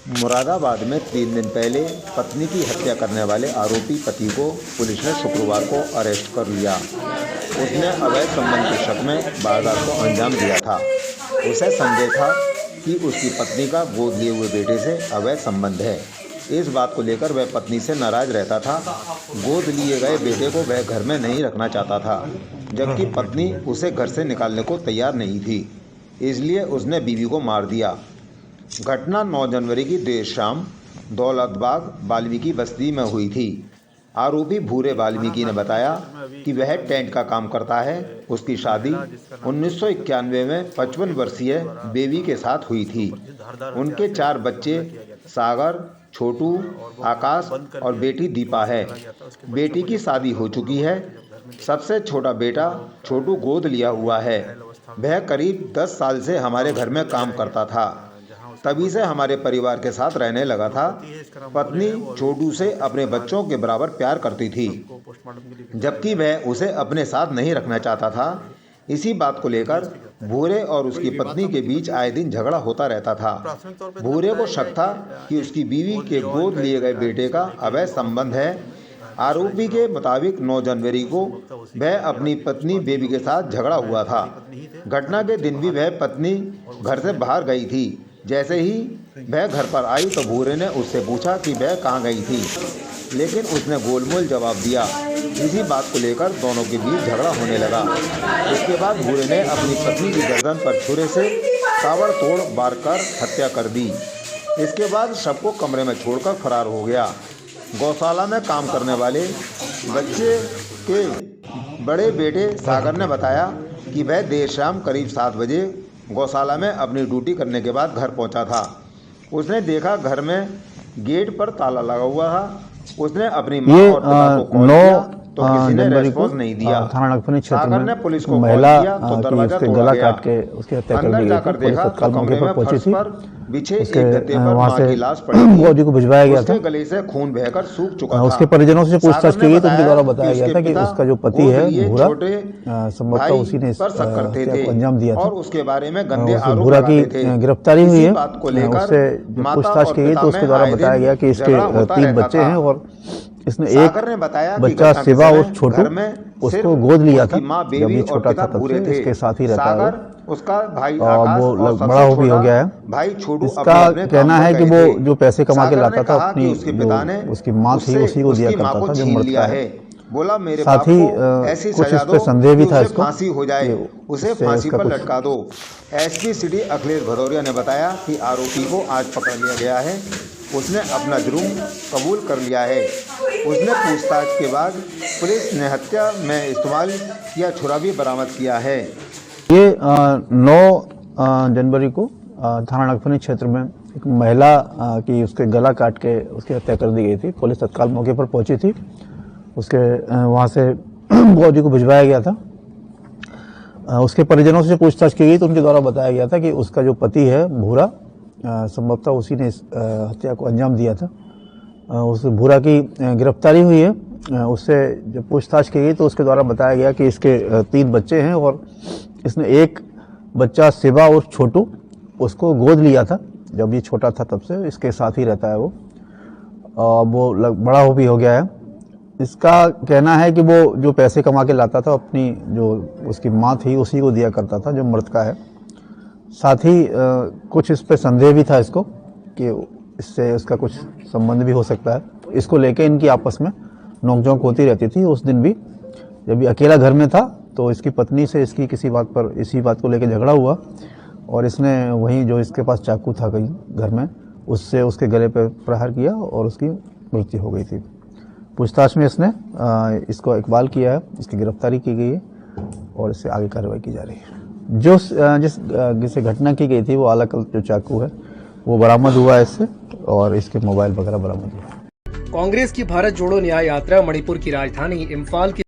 मुरादाबाद में 3 दिन पहले पत्नी की हत्या करने वाले आरोपी पति को पुलिस ने शुक्रवार को अरेस्ट कर लिया। उसने अवैध संबंध के शक में वारदात को अंजाम दिया था। उसे संदेह था कि उसकी पत्नी का गोद लिए हुए बेटे से अवैध संबंध है। इस बात को लेकर वह पत्नी से नाराज रहता था। गोद लिए गए बेटे को वह घर में नहीं रखना चाहता था, जबकि पत्नी उसे घर से निकालने को तैयार नहीं थी। इसलिए उसने बीवी को मार दिया। घटना 9 जनवरी की देर शाम दौलतबाग वाल्मीकि बस्ती में हुई थी। आरोपी भूरे वाल्मीकि ने बताया कि वह टेंट का काम करता है। उसकी शादी 1991 में 55 वर्षीय बेबी के साथ हुई थी। उनके 4 बच्चे सागर, छोटू, आकाश और बेटी दीपा है। बेटी की शादी हो चुकी है। सबसे छोटा बेटा छोटू गोद लिया हुआ है। वह करीब 10 साल से हमारे घर में काम करता था, तभी से हमारे परिवार के साथ रहने लगा था। पत्नी छोटू से अपने बच्चों के बराबर प्यार करती थी, जबकि वह उसे अपने साथ नहीं रखना चाहता था। इसी बात को लेकर भूरे और उसकी पत्नी के बीच आए दिन झगड़ा होता रहता था। भूरे को शक था कि उसकी बीवी के गोद लिए गए बेटे का अवैध संबंध है। आरोपी के मुताबिक 9 जनवरी को वह अपनी पत्नी बेबी के साथ झगड़ा हुआ था। घटना के दिन भी वह पत्नी घर से बाहर गई थी। जैसे ही वह घर पर आई तो भूरे ने उससे पूछा कि वह कहाँ गई थी, लेकिन उसने गोलमोल जवाब दिया। इसी बात को लेकर दोनों के बीच झगड़ा होने लगा। इसके बाद भूरे ने अपनी पत्नी की गर्दन पर छुरे से ताबड़तोड़ वार कर हत्या कर दी। इसके बाद शव को कमरे में छोड़कर फरार हो गया। गौशाला में काम करने वाले बच्चे के बड़े बेटे सागर ने बताया कि वह देर शाम करीब 7 बजे गौशाला में अपनी ड्यूटी करने के बाद घर पहुंचा था। उसने देखा घर में गेट पर ताला लगा हुआ था। उसने अपनी मां और पिता को कॉल किया तो किसी ने रेस्पॉन्स नहीं दिया। थाना नगपनी क्षेत्र ने पुलिस को महिला किया तो दरवाजा उसके तोड़ा गला गया। काट के उसकी हत्या कर दी अंदर गई जाकर थी। देखा तो कमरे में फर्श पर बिछे एक गद्दे पर वहाँ मां से की लाश पड़ी थी। बॉडी को भिजवाया गया था। उसके गले से खून बहकर सूख चुका था। उसके परिजनों से पूछताछ की गई तो उनके द्वारा बताया गया था कि उसका जो पति है भूरा, संभवतः उसी ने हत्या को अंजाम दिया था और उसके बारे में गंदे आरोप भूरा की लगाते थे। गिरफ्तारी हुई है। बात को लेकर उससे पूछताछ की गई तो उसके द्वारा बताया गया कि इसके 3 बच्चे हैं और इसने एक बच्चा शिवा और छोटू उसको गोद लिया था जब ये छोटा था, तब से इसके साथ ही रहता है उसका भाई और वो बड़ा हो भी हो गया है। भाई छोटू इसका कहना है कि वो जो पैसे कमा के लाता था अपनी उसकी माँ थी उसी को दिया करता था जो मरता है। बोला मेरे साथ ही कुछ इस पे संदेह भी था इसको, फांसी हो जाए, उसे फांसी पर लटका दो। एसपी सिटी अखिलेश भदौरिया ने बताया कि आरोपी को आज पकड़ लिया गया है। उसने अपना जुर्म कबूल कर लिया है। उसने पूछताछ के बाद पुलिस ने हत्या में इस्तेमाल किया छुरा भी बरामद किया है। ये 9 जनवरी को थाना नगपनी क्षेत्र में एक महिला की उसके गला काट के उसकी हत्या कर दी गई थी। पुलिस तत्काल मौके पर पहुंची थी। उसके वहाँ से बॉडी को भिजवाया गया था। उसके परिजनों से पूछताछ की गई तो उनके द्वारा बताया गया था कि उसका जो पति है भूरा, संभवतः उसी ने हत्या को अंजाम दिया था। उस भूरा की गिरफ्तारी हुई है। उससे जब पूछताछ की गई तो उसके द्वारा बताया गया कि इसके 3 बच्चे हैं और इसने एक बच्चा शिवा और छोटू उसको गोद लिया था जब ये छोटा था, तब से इसके साथ ही रहता है वो बड़ा हो भी हो गया है। इसका कहना है कि वो जो पैसे कमा के लाता था अपनी जो उसकी माँ थी उसी को दिया करता था जो मृतका है। साथ ही कुछ इस पे संदेह भी था इसको कि इससे उसका कुछ संबंध भी हो सकता है। इसको लेके इनकी आपस में नोकझोंक होती रहती थी। उस दिन भी जब ये अकेला घर में था तो इसकी पत्नी से इसकी इसी बात को लेकर झगड़ा हुआ और इसने वहीं जो इसके पास चाकू था कहीं घर में उससे उसके गले पे प्रहार किया और उसकी मृत्यु हो गई थी। पूछताछ में इसने इसको इकबाल किया है, इसकी गिरफ्तारी की गई है और इससे आगे कार्रवाई की जा रही है। जिससे घटना की गई थी वो अलग जो चाकू है वो बरामद हुआ है इससे और इसके मोबाइल वगैरह बरामद हुआ। कांग्रेस की भारत जोड़ो न्याय यात्रा मणिपुर की राजधानी इम्फाल की